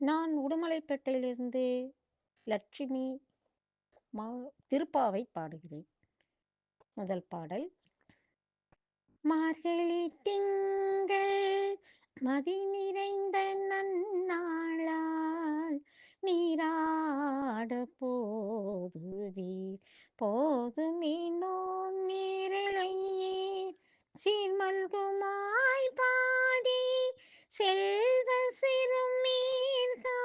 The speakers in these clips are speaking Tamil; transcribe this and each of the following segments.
நான் உடுமலைப்பேட்டையிலிருந்து லட்சுமி மா திருப்பாவை பாடுகிறேன். முதல் பாடல். மார்கழி திங்கள் மதி நிறைந்த நன்னாளால் நீராட போதுவீர் போதுமினோ நேரலையீர் சீர்மல்குமாய் பாடி செல்வ சிறுமீர்கள்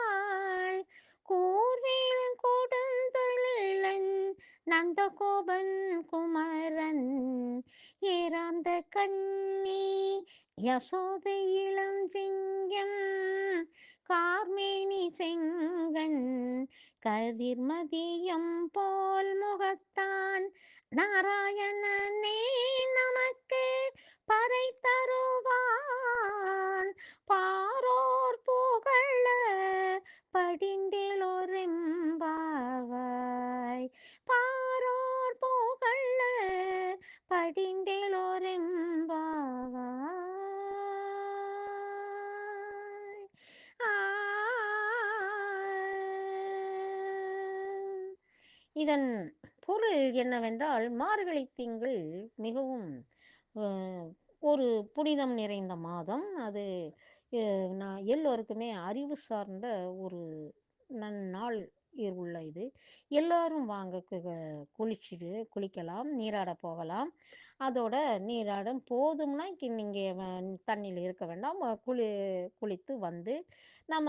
கூர்வேல் கொடுந்தொழிலன் நந்தகோபன் குமரன் ஏராந்த கண்ணி யசோதை இளம் சிங்கம் கார்மேனி செங்கண் கதிர்மதியம் போல் முகத்தான் நாராயணனே நமக்கு பறை தருவான் பாரோர் புகழ படிந்திலோரெம்பாவாய் பாரோர் புகழ படிந்திலோரெம்பாவாய். ஆ. இதன் பொருள் என்னவென்றால், மார்கழி திங்கள் மிகவும் ஒரு புனிதம் நிறைந்த மாதம். அது நான் எல்லோருக்குமே அறிவு சார்ந்த ஒரு நன்னாள் உள்ள இது. எல்லாரும் வாங்க குளிக்கலாம், நீராட போகலாம். அதோட நீராடும் போதும்னா நீங்கள் தண்ணியில் இருக்க வேண்டாம். குளித்து வந்து நம்ம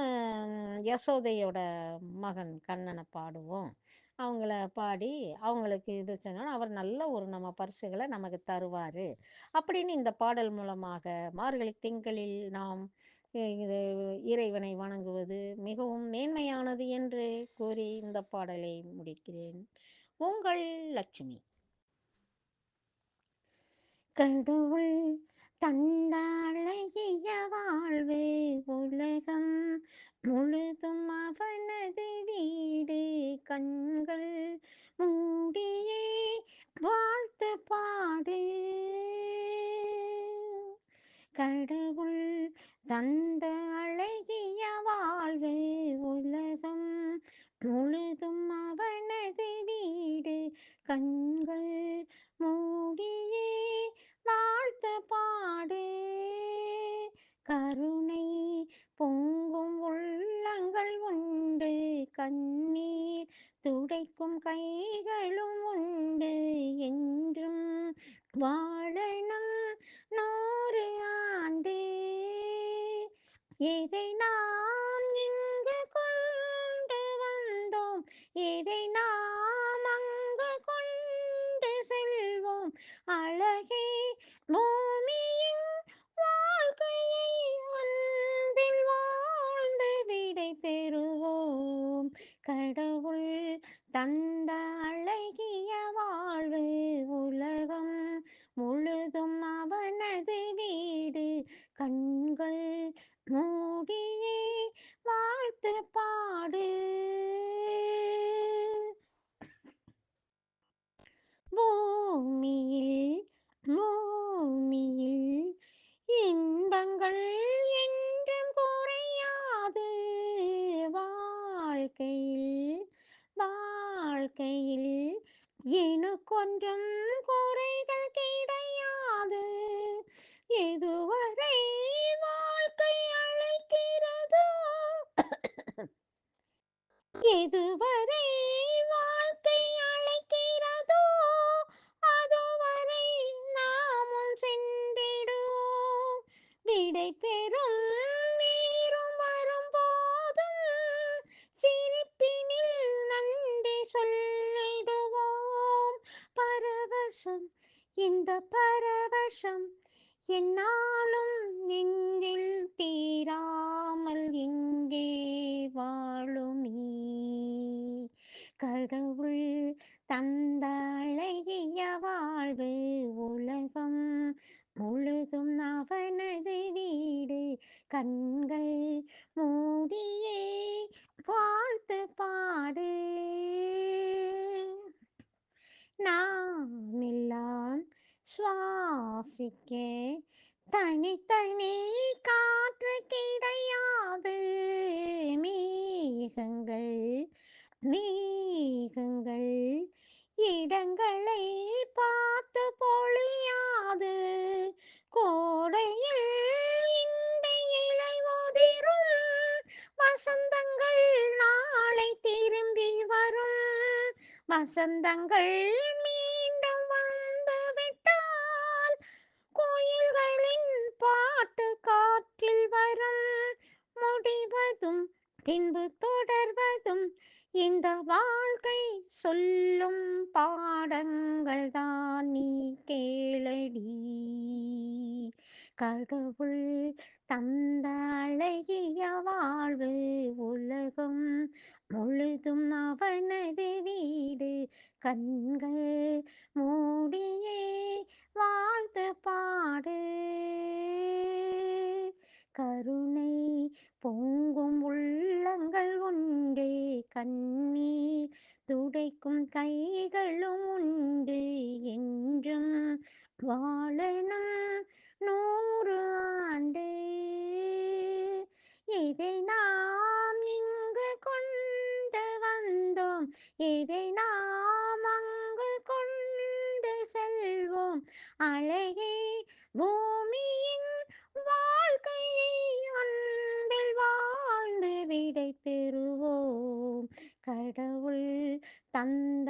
யசோதையோட மகன் கண்ணனை பாடுவோம். அவங்கள பாடி அவங்களுக்கு இது சொன்னால் அவர் நல்ல ஒரு நம்ம பரிசுகளை நமக்கு தருவார் அப்படின்னு இந்த பாடல் மூலமாக மார்கழி திங்களில் நாம் இது இறைவனை வணங்குவது மிகவும் மேன்மையானது என்று கூறி இந்த பாடலை முடிக்கிறேன். உங்கள் லட்சுமி. கடவுள் தந்த அழகிய வாழ்வு உலகம் முழுதும் அவனது வீடு கண்கள் மூடியே வாழ்த்து பாடு. கடவுள் தந்த அழகிய வாழ்வு உலகம் முழுதும் அவனது வீடு கண்கள் மூடியே வாழ்த்து பாடு. கருணை பொங்கும் உள்ளங்கள் உண்டு கண்ணீர் துடைக்கும் கைகளும் உண்டு என்றும் வாழணும் 100 ஆண்டு. எதை நாம் இங்கு கொண்டு வந்தோம் எதை நாம் அங்கு கொண்டு செல்வோம் அழகே பூமியின் வாழ்க்கையை அன்பில் வாழ்ந்து விடை பெறுவோம். கடவுள் தந்த அழகிய வாழ்வு உலகம் முழுதும் அவனது வீடு கண்கள் மூடியே வாழ்த்து பாடு. பூமியில் பூமியில் இன்பங்கள் என்றும் குறையாது. வாழ்க்கையில் வாழ்க்கையில் எனக்கொன்றும் குறைகள் கிடையாது. எதுவரை வாழ்க்கை அழைக்கிறதோ எதுவரை வாழ்க்கை அழைக்கிறதோ அதுவரை நாமும் சென்றிடுவோம். விடை பெறும் நேரம் வரும்போதும் சிரிப்பினில் நன்றி சொல்லிடுவோம். பரவசம் இந்த பரவசம் என்னாலும் நெஞ்சில் தீராமல் இங்கே வாழுமே. கடவுள் தந்த அழகிய வாழ்வு உலகம் முழுதும் அவனது வீடு கண்கள் மூடியே வாழ்த்து பாடு. நாமெல்லாம் சுவாசிக்க தனித்தனி காற்று கிடையாது. வசந்தங்கள் மீண்டும் வந்துவிட்டால் கோயில்களின் பாட்டு காற்றில் வரும். முடிவதும் பின்பு தொடர்வதும் இந்த வாழ்க்கை சொல்லும் பாடங்கள் தான், நீ கேளடி. கடவுள் தந்த அழகிய வாழ்வு உலகம் முழுதும் அவனது வீடு. கண்கள் மூடியே வாழ்த்து பாடு. கருணை பொங்கும் உள்ளங்கள் உண்டு, கண்ணீர் துடைக்கும் கைகளும் உண்டு. என்றும் வாழணும் 100 ஆண்டு. இதை நாம் இங்கு கொண்டு வந்தோம், இதை நாம் அங்கு கொண்டு செல்வோம். அழகே பூமியின் வாழ்க்கையை அன்பில் வாழ்ந்து விடை பெறுவோம். கடவுள் தந்த